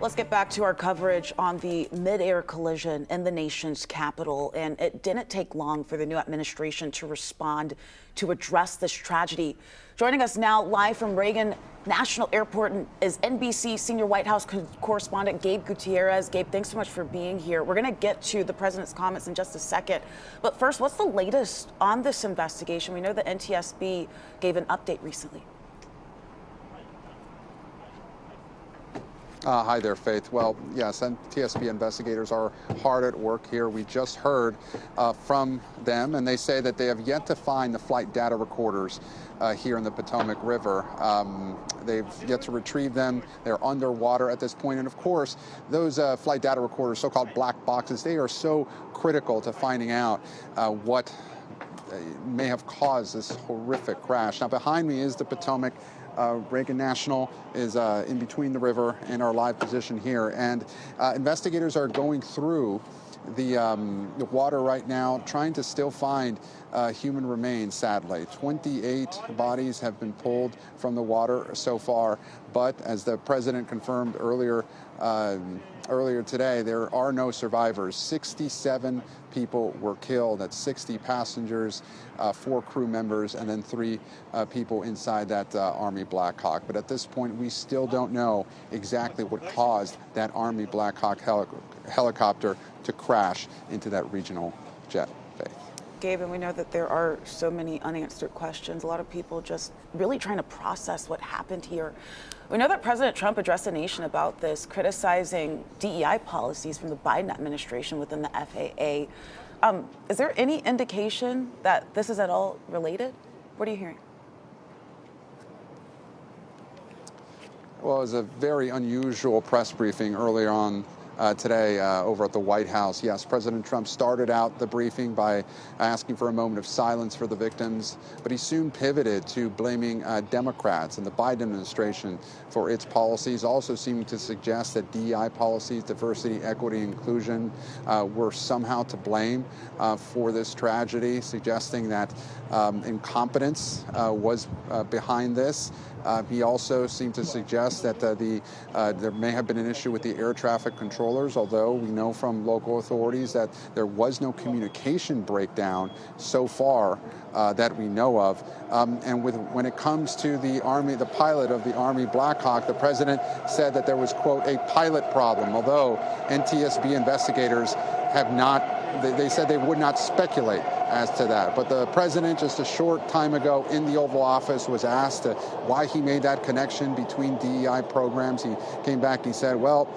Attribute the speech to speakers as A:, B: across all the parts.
A: Let's get back to our coverage on the mid-air collision in the nation's capital. And it didn't take long for the new administration to respond to address this tragedy. Joining us now live from Reagan National Airport is NBC senior White House correspondent Gabe Gutierrez. Gabe, thanks so much for being here. We're going to get to the president's comments in just a second. But first, what's the latest on this investigation? We know the NTSB gave an update recently.
B: Hi there, Faith. Well, yes, TSB investigators are hard at work here. We just heard from them, and they say that they have yet to find the flight data recorders here in the Potomac River. They've yet to retrieve them. They're underwater at this point. And of course, those flight data recorders, so-called black boxes, they are so critical to finding out what may have caused this horrific crash. Now, behind me is the Potomac. Reagan National is in between the river and our live position here. And investigators are going through the water right now, trying to still find human remains, sadly. 28 bodies have been pulled from the water so far. But as the president confirmed earlier today, there are no survivors. 67 people were killed. That's 60 passengers, 4 crew members, and then 3 people inside that Army Black Hawk. But at this point, we still don't know exactly what caused that Army Black Hawk helicopter to crash into that regional jet. Faith.
A: Gabe, and we know that there are so many unanswered questions. A lot of people just really trying to process what happened here. We know that President Trump addressed the nation about this, criticizing DEI policies from the Biden administration within the FAA. Is there any indication that this is at all related? What are you hearing?
B: Well, it was a very unusual press briefing earlier on today over at the White House. Yes, President Trump started out the briefing by asking for a moment of silence for the victims, but he soon pivoted to blaming Democrats and the Biden administration for its policies, also seeming to suggest that DEI policies, diversity, equity, inclusion, were somehow to blame for this tragedy, suggesting that incompetence was behind this. He also seemed to suggest that there may have been an issue with the air traffic controllers, although we know from local authorities that there was no communication breakdown so far that we know of. And when it comes to the pilot of the Army Black Hawk, the president said that there was, quote, a pilot problem, although NTSB investigators have not, they said they would not speculate as to that. But the president, just a short time ago in the Oval Office, was asked why he made that connection between DEI programs. He came back and he said, well,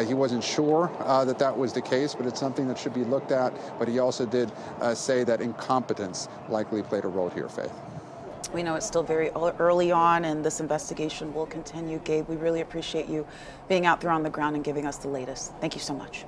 B: he wasn't sure that was the case, but it's something that should be looked at. But he also did say that incompetence likely played a role here, Faith.
A: We know it's still very early on, and this investigation will continue. Gabe, we really appreciate you being out there on the ground and giving us the latest. Thank you so much.